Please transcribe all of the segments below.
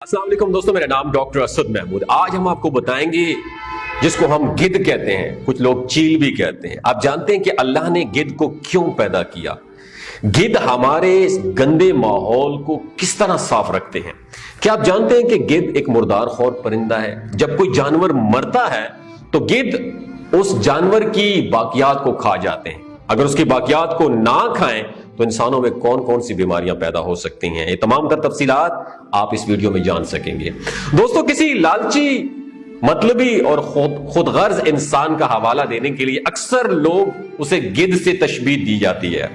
अस्सलाम वालेकुम दोस्तों, मेरा नाम डॉक्टर असद महमूद। आज हम आपको बताएंगे जिसको हम गिद्ध कहते हैं, कुछ लोग चील भी कहते हैं। आप जानते हैं कि अल्लाह ने गिद्ध को क्यों पैदा किया? गिद्ध हमारे इस गंदे माहौल को किस तरह साफ रखते हैं? क्या आप जानते हैं कि गिद्ध एक मुर्दार खौर परिंदा है? जब कोई जानवर मरता है तो गिद्ध उस जानवर की बाकियात को खा जाते हैं। अगर उसकी बाकियात को ना खाएं तो इंसानों में कौन कौन सी बीमारियां पैदा हो सकती हैं, ये तमाम तर तफसीलात आप इस वीडियो में जान सकेंगे। दोस्तों, किसी लालची, मतलबी और खुदगर्ज इंसान का हवाला देने के लिए अक्सर लोग उसे गिद्ध से तशबीह दी जाती है,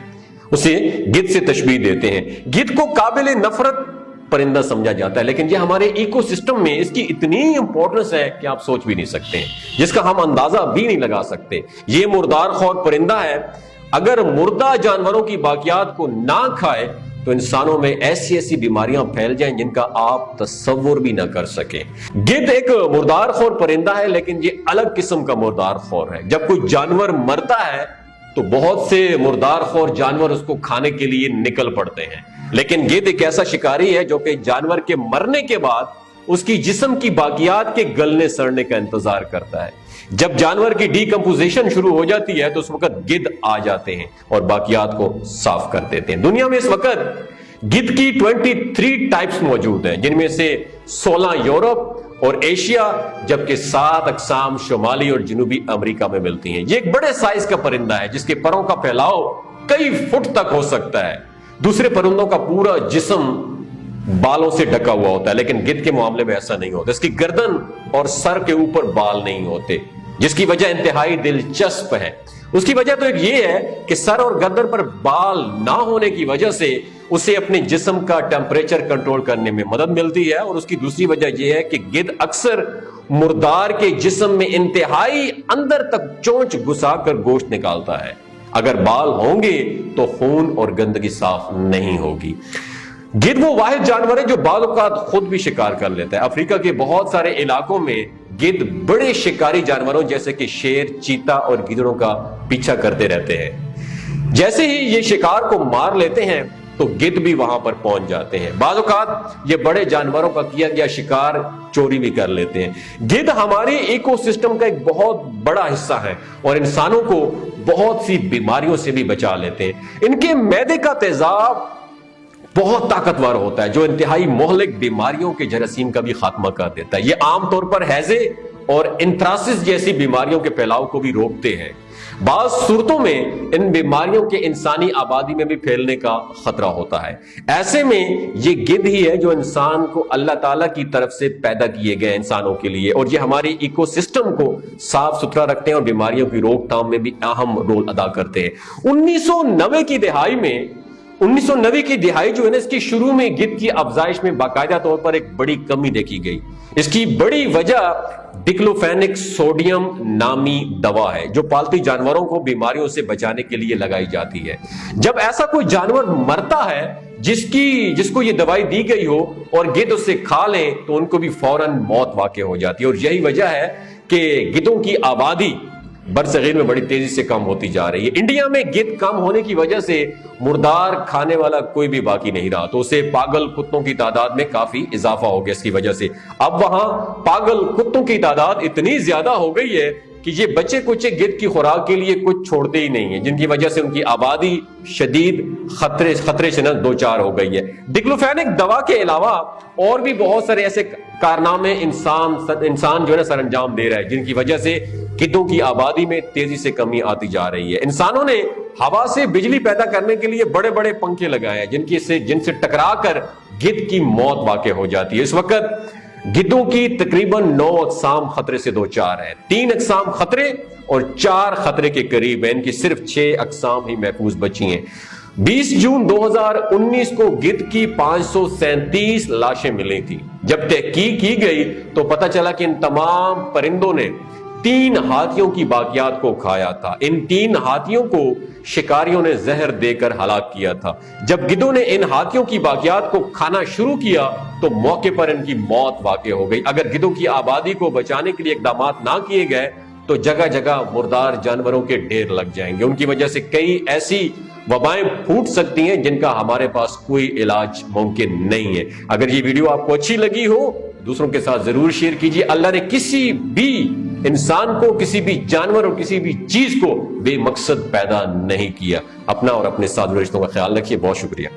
उसे गिद्ध से तशबीह देते हैं। गिद्ध को काबिल नफरत परिंदा समझा जाता है, लेकिन ये हमारे इकोसिस्टम में इसकी इतनी इंपॉर्टेंस है कि आप सोच भी नहीं सकते, जिसका हम अंदाजा भी नहीं लगा सकते। ये मुर्दार खौर परिंदा है। अगर मुर्दा जानवरों की बाकियात को ना खाए तो इंसानों में ऐसी ऐसी बीमारियां फैल जाएं जिनका आप तसव्वुर भी ना कर सके। गिद्ध एक मुर्दार खौर परिंदा है, लेकिन ये अलग किस्म का मुर्दार खौर है। जब कोई जानवर मरता है तो बहुत से मुर्दार खौर जानवर उसको खाने के लिए निकल पड़ते हैं, लेकिन गिद्ध एक ऐसा शिकारी है जो कि जानवर के मरने के बाद उसकी जिस्म की बाकियात के गलने सड़ने का इंतजार करता है। जब जानवर की डीकंपोजिशन शुरू हो जाती है तो उस वक्त गिद्ध आ जाते हैं और बाकियात को साफ कर देते हैं। दुनिया में इस वक्त गिद्ध की 23 टाइप्स मौजूद हैं, जिनमें से 16 यूरोप और एशिया, जबकि 7 अकसाम शुमाली और जनूबी अमेरिका में मिलती हैं। ये एक बड़े साइज का परिंदा है जिसके परों का फैलाव कई फुट तक हो सकता है। दूसरे परिंदों का पूरा जिस्म बालों से ढका हुआ होता है, लेकिन गिद्ध के मामले में ऐसा नहीं होता। इसकी गर्दन और सर के ऊपर बाल नहीं होते, जिसकी वजह इंतहाई दिलचस्प है। उसकी वजह तो एक ये है कि सर और गर्दन पर बाल ना होने की वजह से उसे अपने जिस्म का टेम्परेचर कंट्रोल करने में मदद मिलती है, और उसकी दूसरी वजह यह है कि गिद्ध अक्सर मुर्दार के जिस्म में इंतहाई अंदर तक चोंच घुसाकर गोश्त निकालता है। अगर बाल होंगे तो खून और गंदगी साफ नहीं होगी। गिद्ध वो वाहिद जानवर है जो बाज़ औक़ात खुद भी शिकार कर लेता है। अफ्रीका के बहुत सारे इलाकों में गिद्ध बड़े शिकारी जानवरों जैसे कि शेर, चीता और गिद्धों का पीछा करते रहते हैं। जैसे ही ये शिकार को मार लेते हैं तो गिद्ध भी वहां पर पहुंच जाते हैं। बाज़ औक़ात ये बड़े जानवरों का किया गया शिकार चोरी भी कर लेते हैं। गिद्ध हमारे इकोसिस्टम का एक बहुत बड़ा हिस्सा है और इंसानों को बहुत सी बीमारियों से भी बचा लेते हैं। इनके मैदे का तेजाब बहुत ताकतवर होता है जो इंतहाई मोहलिक बीमारियों के जरासीम का भी खात्मा कर देता है। ये आमतौर पर हैजे और इंथ्रासिस जैसी बीमारियों के फैलाव को भी रोकते हैं। बाज़ सूरतों में इन बीमारियों के इंसानी आबादी में भी फैलने का खतरा होता है। ऐसे में ये गिद्ध ही है जो इंसान को अल्लाह ताला की तरफ से पैदा किए गए इंसानों के लिए, और ये हमारे इकोसिस्टम को साफ सुथरा रखते हैं और बीमारियों की रोकथाम में भी अहम रोल अदा करते हैं। 1990 की दिहाई जो है ना, इसकी शुरू में गिद्ध की अफजाइश में बाकायदा तौर पर एक बड़ी कमी देखी गई। इसकी बड़ी वजह डिक्लोफेनिक सोडियम नामी दवा है जो पालतू जानवरों को बीमारियों से बचाने के लिए लगाई जाती है। जब ऐसा कोई जानवर मरता है जिसको ये दवाई दी गई हो और गिद्ध उसे खा लें तो उनको भी फौरन मौत वाक़ई हो जाती है, और यही वजह है कि गिद्धों की आबादी बरसगीर में बड़ी तेजी से कम होती जा रही है। इंडिया में गिद्ध कम होने की वजह से मुर्दार खाने वाला कोई भी बाकी नहीं रहा, तो उसे पागल कुत्तों की तादाद में काफी इजाफा हो गया। इसकी वजह से अब वहां पागल कुत्तों की तादाद इतनी ज्यादा हो गई है कि ये बच्चे कुचे गिद्ध की खुराक के लिए कुछ छोड़ते ही नहीं है, जिनकी वजह से उनकी आबादी शदीद खतरे से दो चार हो गई है। डिक्लोफेनिक दवा के अलावा और भी बहुत सारे ऐसे कारनामे इंसान जो है ना सर अंजाम दे रहा है, जिनकी वजह से गिद्धों की आबादी में तेजी से कमी आती जा रही है। इंसानों ने हवा से बिजली पैदा करने के लिए बड़े बड़े पंखे लगाए हैं जिनसे टकरा कर गिद्ध की मौत वाक़ई हो जाती है। इस वक्त गिद्धों की तकरीबन 9 अकसाम खतरे से दो चार है। 3 अकसाम खतरे और 4 खतरे के करीब है। इनकी सिर्फ 6 अकसाम ही महफूज बची हैं। 20 जून 2019 को गिद्ध की 537 लाशें मिली थी। जब तहकीक की गई तो पता चला कि इन तमाम परिंदों ने 3 हाथियों की बाकियात को खाया था। इन 3 हाथियों को शिकारियों ने जहर देकर हलाक किया था। जब गिद्धों ने इन हाथियों की बाकियात को खाना शुरू किया तो मौके पर इनकी मौत वाक़ई हो गई। अगर गिद्धों की आबादी को बचाने के लिए इकदाम ना किए गए तो जगह जगह मुर्दार जानवरों के ढेर लग जाएंगे। उनकी वजह से कई ऐसी وبائیں پھوٹ سکتی ہیں جن کا ہمارے پاس کوئی علاج ممکن نہیں ہے۔ اگر یہ ویڈیو آپ کو اچھی لگی ہو دوسروں کے ساتھ ضرور شیئر کیجیے۔ اللہ نے کسی بھی انسان کو، کسی بھی جانور اور کسی بھی چیز کو بے مقصد پیدا نہیں کیا۔ اپنا اور اپنے ساتھ رشتوں کا خیال رکھیے۔ بہت شکریہ۔